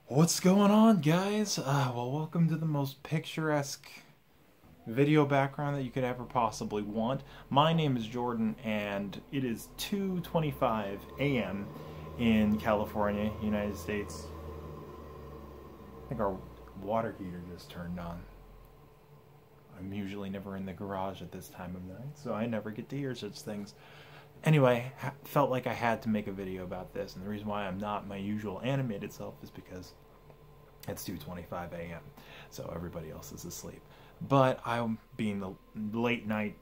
What's going on, guys? Well, welcome to the most picturesque video background that you could ever possibly want. My name is Jordan, and it is 2:25 a.m. in California, United States. I think our water heater just turned on. I'm usually never in the garage at this time of night, so I never get to hear such things. Anyway, felt like I had to make a video about this, and the reason why I'm not my usual animated self is because it's 2:25 a.m., so everybody else is asleep. But I'm being the late night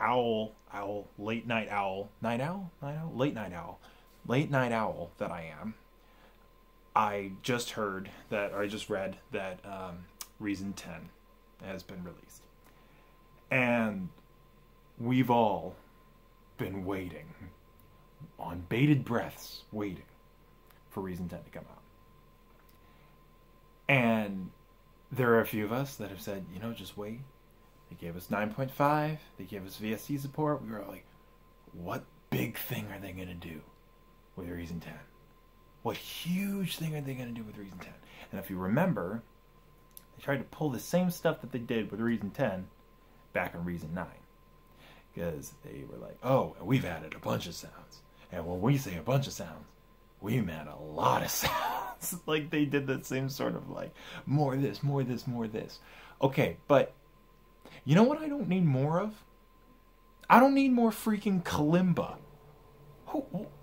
owl that I am. I just read that Reason 10 has been released, and we've all been waiting, on bated breaths, waiting for Reason 10 to come out. And there are a few of us that have said, just wait. They gave us 9.5, they gave us VST support. We were like, what big thing are they going to do with Reason 10? What huge thing are they going to do with Reason 10? And if you remember, they tried to pull the same stuff that they did with Reason 10 back in Reason 9. Because they were like, oh, we've added a bunch of sounds. And when we say a bunch of sounds, we meant a lot of sounds. Like they did that same sort of like, more this, more this, more this. Okay, but you know what I don't need more of? I don't need more freaking kalimba.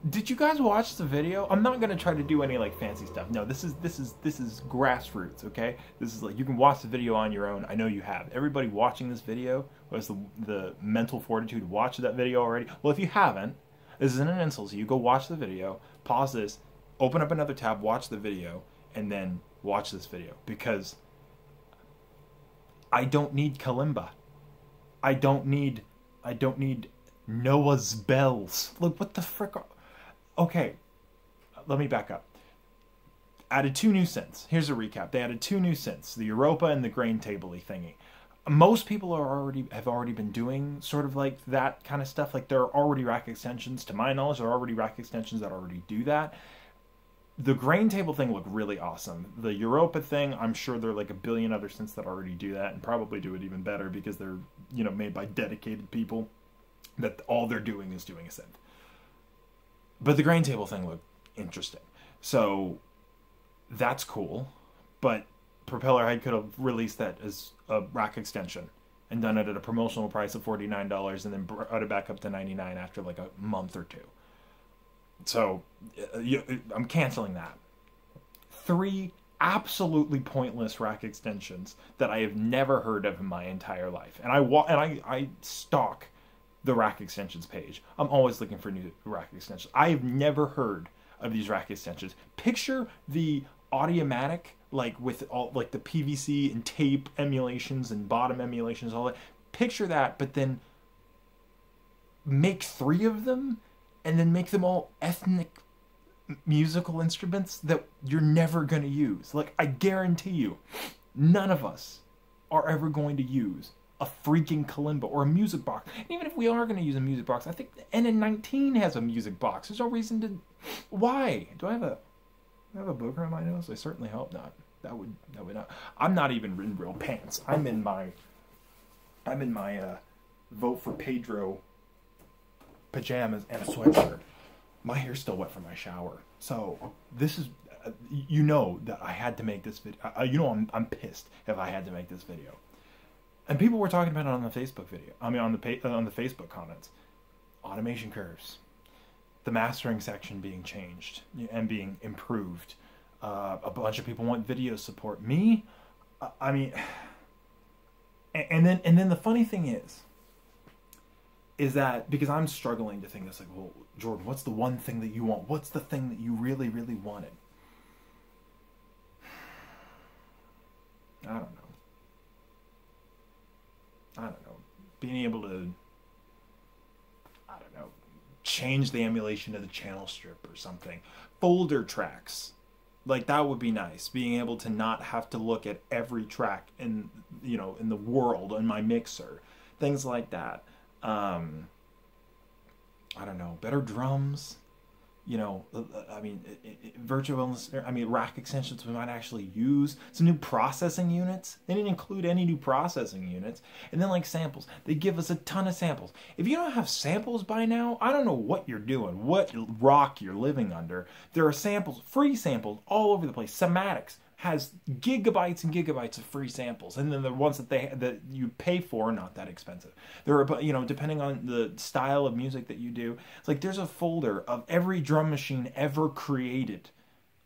Did you guys watch the video? I'm not gonna try to do any like fancy stuff. No, this is grassroots, okay? This is like, you can watch the video on your own. I know you have. Everybody watching this video has the mental fortitude to watch that video already. Well, if you haven't, this isn't an insult to you. Go watch the video, pause this, open up another tab, watch the video, and then watch this video, because I don't need kalimba. I don't need Noah's bells. Look, what the frick Okay, let me back up. Added 2 new synths. Here's a recap. They added 2 new synths, the Europa and the grain table-y thingy. Most people have already been doing sort of like that kind of stuff. Like, there are already rack extensions. To my knowledge, there are already rack extensions that already do that. The grain table thing looked really awesome. The Europa thing, I'm sure there are like a billion other synths that already do that, and probably do it even better because they're, made by dedicated people that all they're doing is doing a synth. But the grain table thing looked interesting. So that's cool. But Propellerhead could have released that as a rack extension and done it at a promotional price of $49 and then brought it back up to $99 after like a month or two. So I'm canceling that. 3 absolutely pointless rack extensions that I have never heard of in my entire life. And I stalk the rack extensions page. I'm always looking for new rack extensions. I've never heard of these rack extensions. Picture the Audiomatic, like with all like the PVC and tape emulations and bottom emulations, all that. Picture that, but then make 3 of them, and then make them all ethnic musical instruments that you're never going to use. Like, I guarantee you, none of us are ever going to use a freaking kalimba or a music box. And even if we are going to use a music box, I think the NN19 has a music box. There's no reason to... Why? Do I have a booger on my nose? I certainly hope not. That would not... I'm not even in real pants. I'm in my vote for Pedro pajamas and a sweatshirt. My hair's still wet from my shower. So this is... that I had to make this video. I'm pissed if I had to make this video. And people were talking about it on the Facebook video. I mean, on the Facebook comments. Automation curves. The mastering section being changed and being improved. A bunch of people want video support. Me? I mean... And then the funny thing is that, because I'm struggling to think this, like, well, Jordan, what's the one thing that you want? What's the thing that you really, really wanted? I don't know. Being able to, change the emulation of the channel strip or something. Folder tracks. Like, that would be nice. Being able to not have to look at every track in the world in my mixer. Things like that. I don't know, better drums, I mean, virtual, I mean, rack extensions we might actually use. Some new processing units. They didn't include any new processing units. And then like samples. They give us a ton of samples. If you don't have samples by now, I don't know what you're doing, what rock you're living under. There are samples, free samples all over the place. Somatics has gigabytes and gigabytes of free samples, and then the ones that you pay for are not that expensive. There are, depending on the style of music that you do, it's like there's a folder of every drum machine ever created,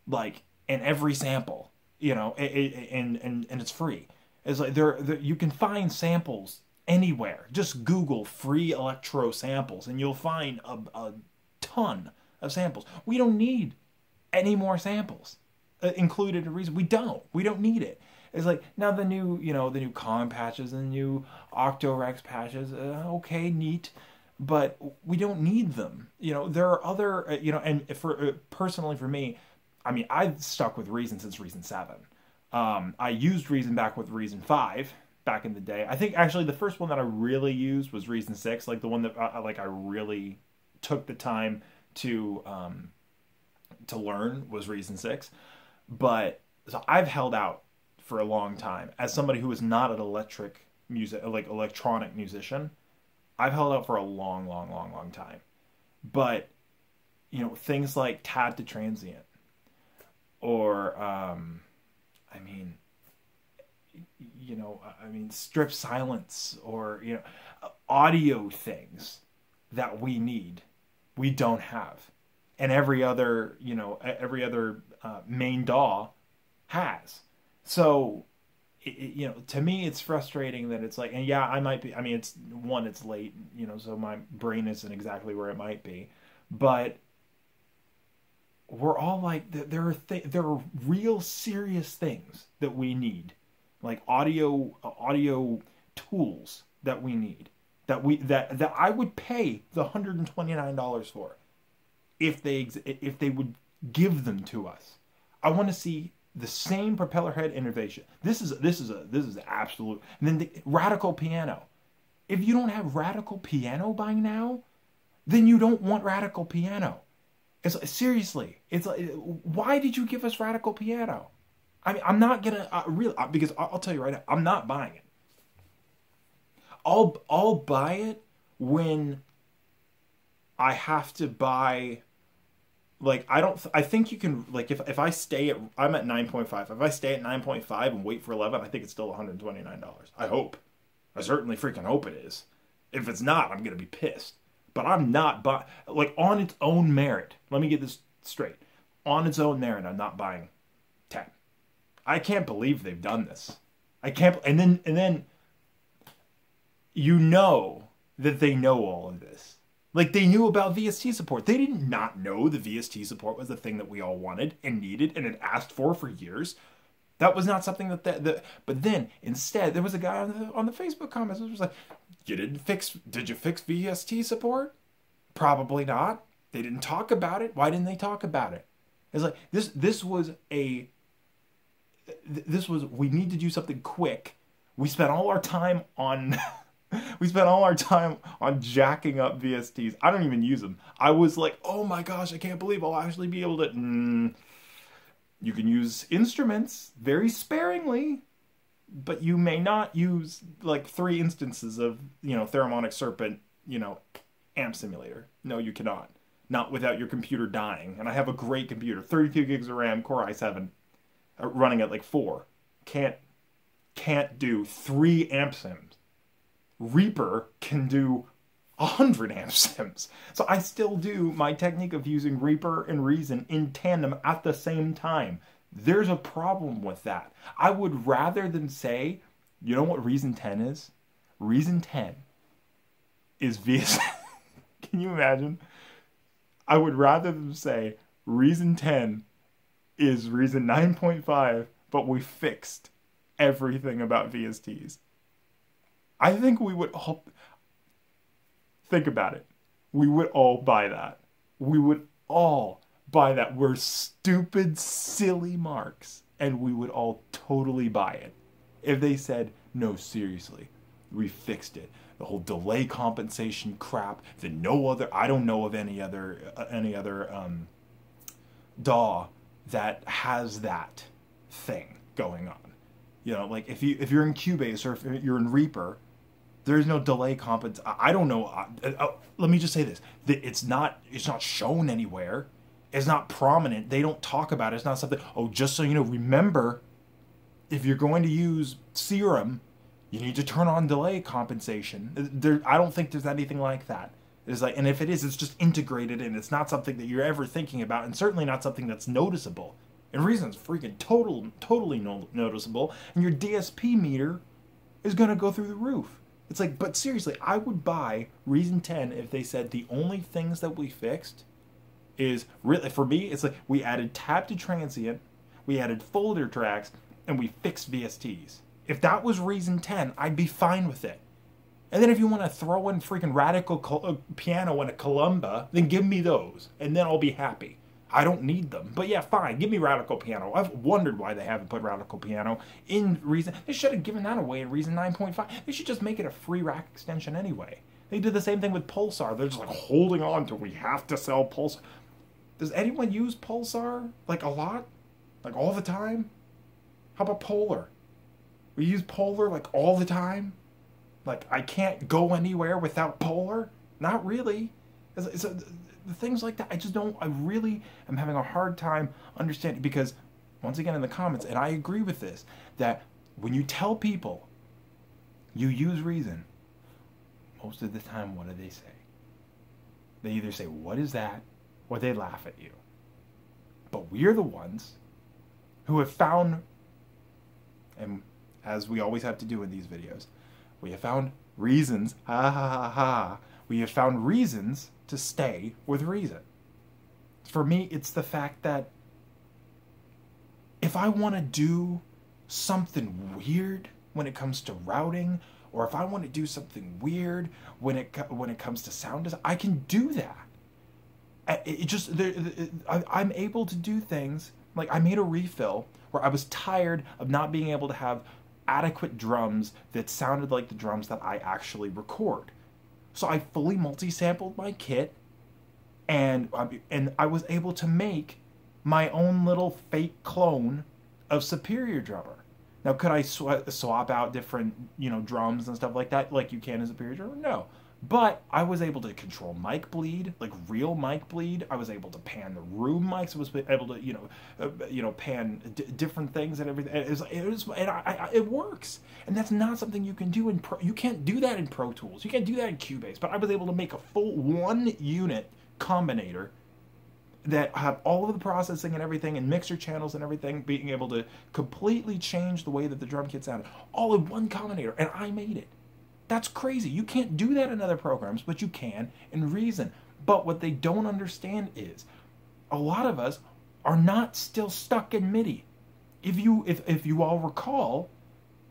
like, and every sample, and it's free. It's like you can find samples anywhere. Just Google free electro samples, and you'll find a ton of samples. We don't need any more samples included. A reason we don't need it. It's like now the new com patches and the new Octorex patches, okay, neat, but we don't need them. There are other and for personally for me, I mean, I've stuck with Reason since Reason 7. I used Reason back with Reason 5 back in the day. I think actually the first one that I really used was Reason 6, like the one that I really took the time to learn was Reason 6. But so I've held out for a long time as somebody who is not an electronic musician. I've held out for a long time. But things like tab to transient, or strip silence, or audio things that we need, we don't have. And every other main DAW has. So, to me, it's frustrating that it's like, and yeah, I might be, I mean, it's late, so my brain isn't exactly where it might be, but we're all like, there are real serious things that we need, like audio tools that we need, that I would pay the $129 for. If they would give them to us. I want to see the same propeller head innovation. This is absolute. And then the radical piano. If you don't have radical piano by now, then you don't want radical piano. It's like, seriously. It's like, why did you give us radical piano? I mean, I'm not gonna because I'll tell you right now, I'm not buying it. I'll buy it when I have to buy. Like, I think you can, like, if I stay at, I'm at 9.5. If I stay at 9.5 and wait for 11, I think it's still $129. I hope. I certainly freaking hope it is. If it's not, I'm going to be pissed. But I'm not buying, like, on its own merit. Let me get this straight. On its own merit, I'm not buying 10. I can't believe they've done this. I can't, and then that they know all of this. Like, they knew about VST support. They did not know the VST support was the thing that we all wanted and needed and had asked for years. That was not something but then, instead, there was a guy on the Facebook comments who was like, did you fix VST support? Probably not. They didn't talk about it. Why didn't they talk about it? It's like, we need to do something quick. We spent all our time on... We spent all our time on jacking up VSTs. I don't even use them. I was like, oh my gosh, I can't believe I'll actually be able to... You can use instruments very sparingly, but you may not use like 3 instances of, Thermonic Serpent, amp simulator. No, you cannot. Not without your computer dying. And I have a great computer, 32 gigs of RAM, Core i7, running at like 4. Can't do 3 amp sims. Reaper can do 100 amp sims. So I still do my technique of using Reaper and Reason in tandem at the same time. There's a problem with that. I would rather them say, you know what Reason 10 is? Reason 10 is VS. Can you imagine? I would rather them say Reason 10 is Reason 9.5, but we fixed everything about VSTs. I think we would all... Think about it. We would all buy that. We would all buy that. We're stupid, silly marks. And we would all totally buy it. If they said, no, seriously, we fixed it. The whole delay compensation crap that I don't know of any other DAW that has that thing going on. You know, like if you're in Cubase or if you're in Reaper, there's no delay compensation. I don't know. Let me just say this: it's not shown anywhere. It's not prominent. They don't talk about it. It's not something. Oh, just so you know, remember, if you're going to use Serum, you need to turn on delay compensation. I don't think there's anything like that. It's like, and if it is, it's just integrated in. It's not something that you're ever thinking about, and certainly not something that's noticeable. And Reason's freaking totally noticeable, and your DSP meter is gonna go through the roof. It's like, but seriously, I would buy Reason 10 if they said the only things that we fixed is really, for me, it's like we added tab to transient, we added folder tracks, and we fixed VSTs. If that was Reason 10, I'd be fine with it. And then if you want to throw in freaking radical piano and a Columba, then give me those, and then I'll be happy. I don't need them. But yeah, fine, give me radical piano. I've wondered why they haven't put radical piano in Reason. They should have given that away in Reason 9.5. They should just make it a free rack extension anyway. They did the same thing with Pulsar. They're just like holding on to, we have to sell Pulsar. Does anyone use Pulsar? Like a lot? Like all the time? How about Polar? We use Polar like all the time? Like I can't go anywhere without Polar? Not really. The things like that, I really am having a hard time understanding, because once again in the comments, and I agree with this, that when you tell people you use Reason, most of the time, what do they say? They either say, what is that? Or they laugh at you. But we're the ones who have found, and as we always have to do in these videos, we have found reasons, we have found reasons to stay with Reason. For me, it's the fact that if I want to do something weird when it comes to routing, or if I want to do something weird when it comes to sound design, I can do that. I'm able to do things, like I made a refill where I was tired of not being able to have adequate drums that sounded like the drums that I actually record. So I fully multi-sampled my kit, and I was able to make my own little fake clone of Superior Drummer. Now, could I swap out different, drums and stuff like that, like you can in Superior Drummer? No. But I was able to control mic bleed, like real mic bleed. I was able to pan the room mics. I was able to, pan different things and everything. It works, and that's not something you can do in Pro. You can't do that in Pro Tools. You can't do that in Cubase. But I was able to make a full 1-unit combinator that had all of the processing and everything, and mixer channels and everything, being able to completely change the way that the drum kit sounded, all in one combinator, and I made it. That's crazy. You can't do that in other programs, but you can in Reason. But what they don't understand is a lot of us are not still stuck in MIDI. If you all recall,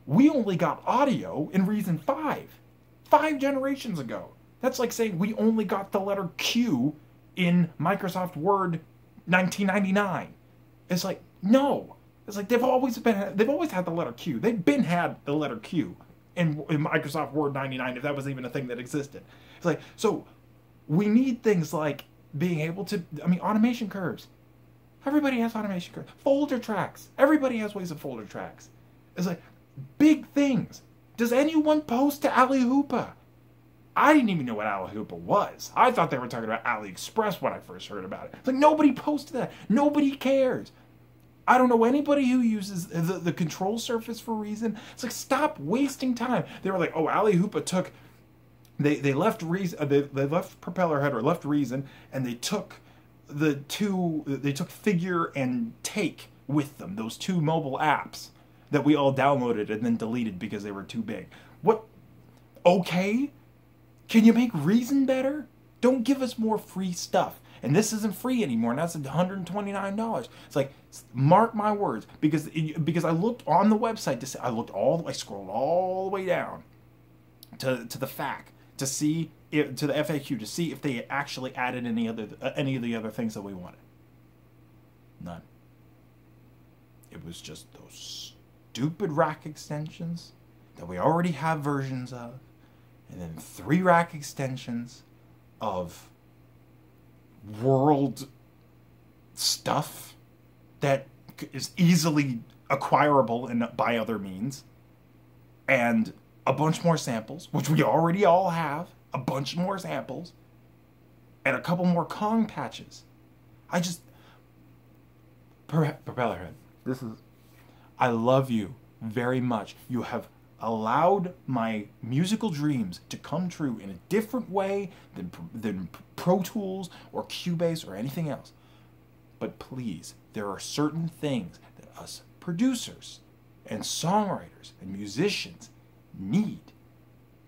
we only got audio in Reason 5 generations ago. That's like saying we only got the letter Q in Microsoft Word 1999. It's like, no. It's like they've always had the letter Q. They've been had the letter Q in Microsoft Word 99, if that was even a thing that existed. It's like, so we need things like being able to, automation curves. Everybody has automation curves. Folder tracks. Everybody has ways of folder tracks. It's like, big things. Does anyone post to Ali Hoopa? I didn't even know what Ali Hoopa was. I thought they were talking about AliExpress when I first heard about it. It's like, nobody posted that. Nobody cares. I don't know anybody who uses the control surface for Reason. It's like, stop wasting time. They were like, oh, Ali Hoopa took, they left Reason, they left Propeller Head or left Reason, and they took they took Figure and Take with them, those two mobile apps that we all downloaded and then deleted because they were too big. What? Okay? Can you make Reason better? Don't give us more free stuff. And this isn't free anymore, and that's $129. It's like, mark my words, because I looked on the website to see, I scrolled all the way down to the FAQ to see to the FAQ to see if they had actually added any of the other things that we wanted. None. It was just those stupid rack extensions that we already have versions of, and then 3 rack extensions of world stuff that is easily acquirable by other means, and a bunch more samples, which we already all have, a bunch more samples, and a couple more Kong patches. Propellerhead, I love you very much. You have allowed my musical dreams to come true in a different way than Pro Tools or Cubase or anything else. But please, there are certain things that us producers and songwriters and musicians need.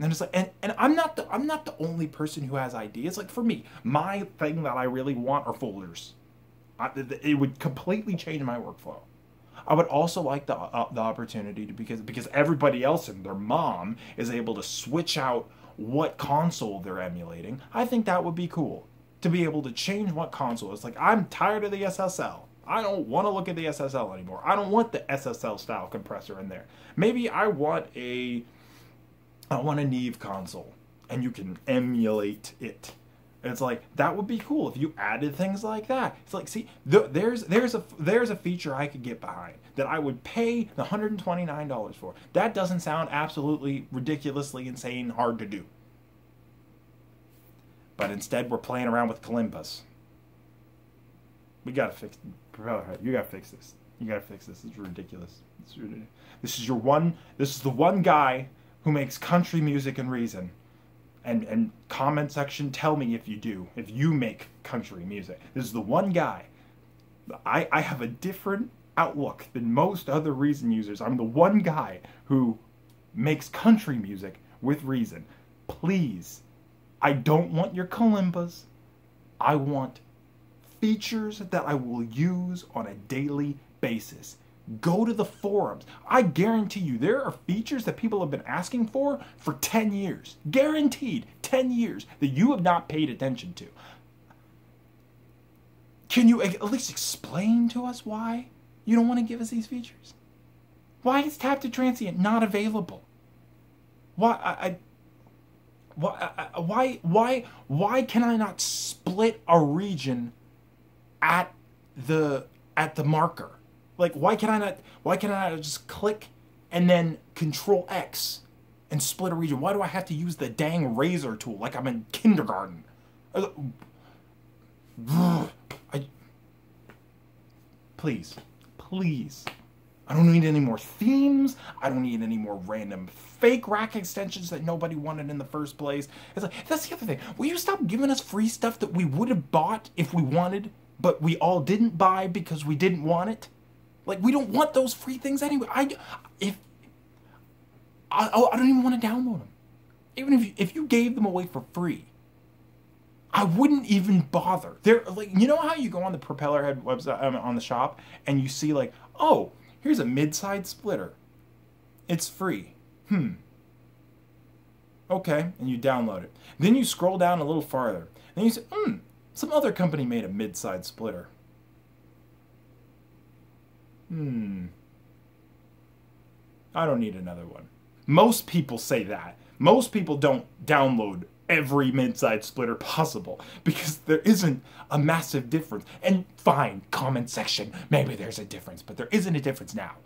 And it's like, and I'm not the only person who has ideas. Like, for me, my thing that I really want are folders. It would completely change my workflow. I would also like the opportunity to, because everybody else and their mom is able to switch out what console they're emulating. I think that would be cool to be able to change what console. It's like, I'm tired of the SSL. I don't want to look at the SSL anymore. I don't want the SSL style compressor in there. Maybe I want a Neve console, and you can emulate it. And it's like, that would be cool if you added things like that. It's like, see, there's a feature I could get behind that I would pay the $129 for. That doesn't sound absolutely ridiculously insane hard to do. But instead, we're playing around with Kalimbas. We gotta fix Propellerhead. You gotta fix this. You gotta fix this. It's ridiculous. It's ridiculous. This is the one guy who makes country music and reason. And comment section, tell me if you do. If you make country music. This is the one guy. I have a different outlook than most other Reason users. I'm the one guy who makes country music with reason. Please, I don't want your Kalimbas. I want features that I will use on a daily basis. Go to the forums. I guarantee you there are features that people have been asking for 10 years. Guaranteed 10 years that you have not paid attention to. Can you at least explain to us why you don't want to give us these features? Why is Tap to Transient not available? Why can I not split a region at the marker? Like, why can I not just click and then Control X and split a region? Why do I have to use the dang razor tool like I'm in kindergarten? Please. I don't need any more themes. I don't need any more random fake rack extensions that nobody wanted in the first place. It's like, that's the other thing. Will you stop giving us free stuff that we would have bought if we wanted, but we all didn't buy because we didn't want it? Like, we don't want those free things anyway. I don't even want to download them. Even if you gave them away for free, I wouldn't even bother. They're like, you know how you go on the Propellerhead website, on the shop, and you see like, oh, here's a mid-side splitter. It's free. Okay, and you download it. Then you scroll down a little farther. Then you say, some other company made a mid-side splitter. I don't need another one. Most people say that. Most people don't download every mid-side splitter possible because there isn't a massive difference. And fine, comment section, maybe there's a difference, but there isn't a difference now.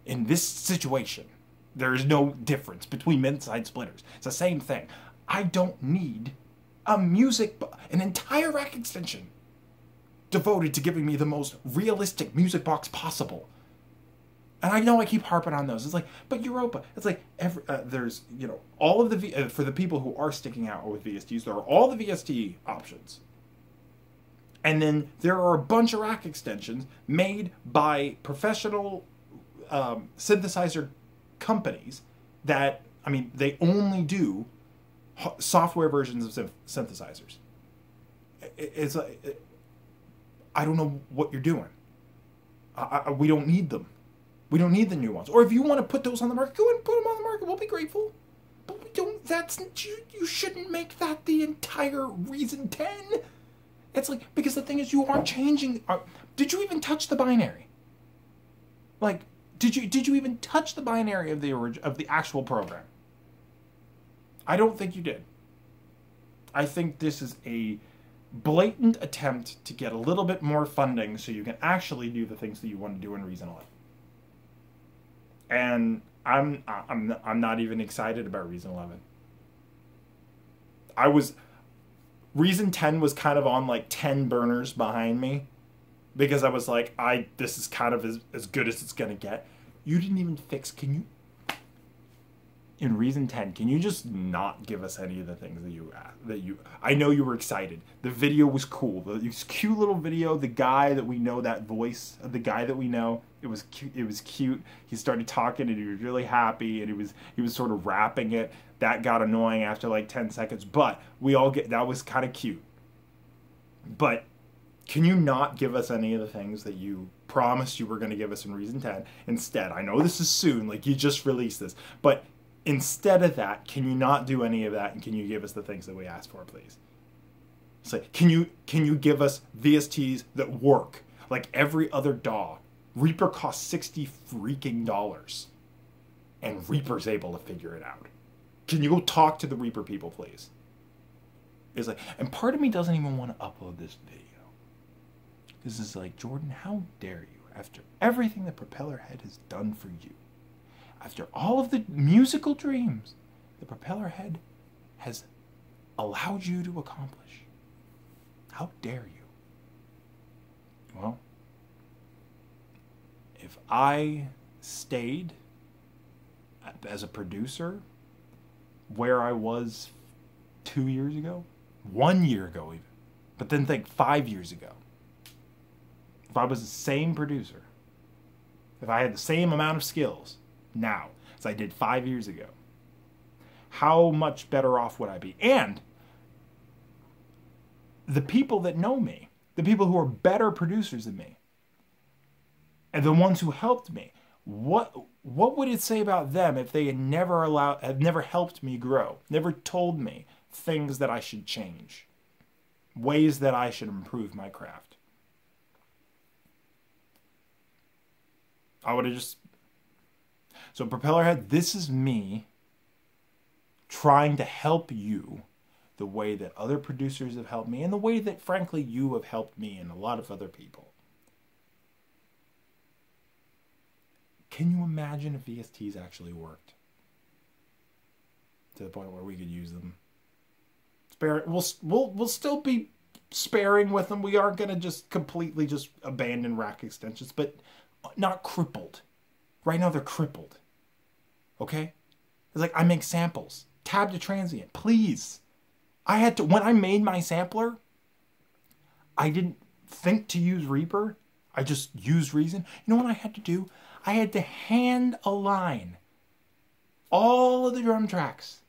In this situation, there is no difference between mid-side splitters. It's the same thing. I don't need an entire rack extension devoted to giving me the most realistic music box possible. And I know I keep harping on those. It's like, but Europa. It's like there's all of the for the people who are sticking out with VSTs, there are all the VST options, and then there are a bunch of rack extensions made by professional synthesizer companies that, I mean, they only do software versions of synthesizers. It's like, I don't know what you're doing. We don't need them. We don't need the new ones. Or if you want to put those on the market, go ahead and put them on the market. We'll be grateful. But we don't. You shouldn't make that the entire Reason 10. It's like, because the thing is, you aren't changing. Did you even touch the binary? Like, did you even touch the binary of the actual program? I don't think you did. I think this is blatant attempt to get a little bit more funding so you can actually do the things that you want to do in Reason 11. And I'm not even excited about Reason 11. Reason 10 was kind of on like 10 burners behind me because I was like, this is kind of as good as it's gonna get. You didn't even fix. In Reason 10, can you just not give us any of the things that you I know you were excited. The video was cool. This cute little video, the guy that we know, that voice of the guy that we know, it was cute. He started talking and he was really happy, and he was sort of rapping it. That got annoying after like 10 seconds, but that was kind of cute. But can you not give us any of the things that you promised you were going to give us in Reason 10? Instead, I know this is soon, like you just released this, but instead of that, can you not do any of that, and can you give us the things that we asked for, please? It's like, can you give us VSTs that work like every other DAW? Reaper costs $60 freaking dollars, and Reaper's able to figure it out. Can you go talk to the Reaper people, please? It's like, and part of me doesn't even want to upload this video. This is like, Jordan, how dare you, after everything that Propellerhead has done for you, after all of the musical dreams that Propellerhead has allowed you to accomplish. How dare you? Well, if I stayed as a producer where I was 2 years ago, 1 year ago even, but then think 5 years ago, if I was the same producer, if I had the same amount of skills now as I did 5 years ago, how much better off would I be? And the people that know me, the people who are better producers than me, and the ones who helped me, what would it say about them if they had never helped me grow, never told me things that I should change, ways that I should improve my craft? I would have just... So Propellerhead, this is me trying to help you the way that other producers have helped me, and the way that, frankly, you have helped me and a lot of other people. Can you imagine if VSTs actually worked? To the point where we could use them. We'll still be sparing with them. We aren't going to just completely just abandon rack extensions, but not crippled. Right now they're crippled. Okay? It's like, I make samples. Tab to transient, please. When I made my sampler, I didn't think to use Reaper. I just used Reason. You know what I had to do? I had to hand align all of the drum tracks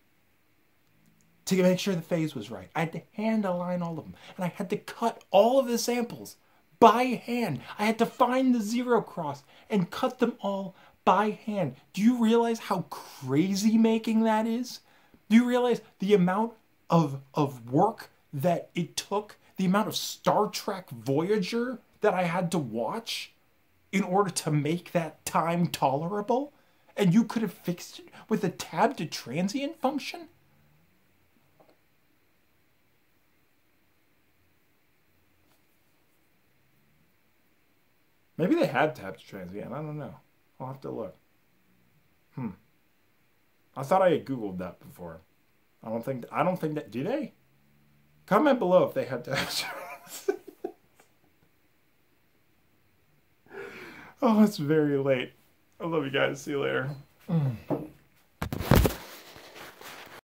to make sure the phase was right. I had to hand align all of them. And I had to cut all of the samples by hand. I had to find the zero cross and cut them all by hand. Do you realize how crazy making that is? Do you realize the amount of work that it took? The amount of Star Trek Voyager that I had to watch in order to make that time tolerable? And you could have fixed it with a tab to transient function? Maybe they had tab to transient. I don't know. I'll have to look. I thought I had Googled that before. I don't think that... Do they? Comment below if they had tab to transient. Oh, it's very late. I love you guys. See you later.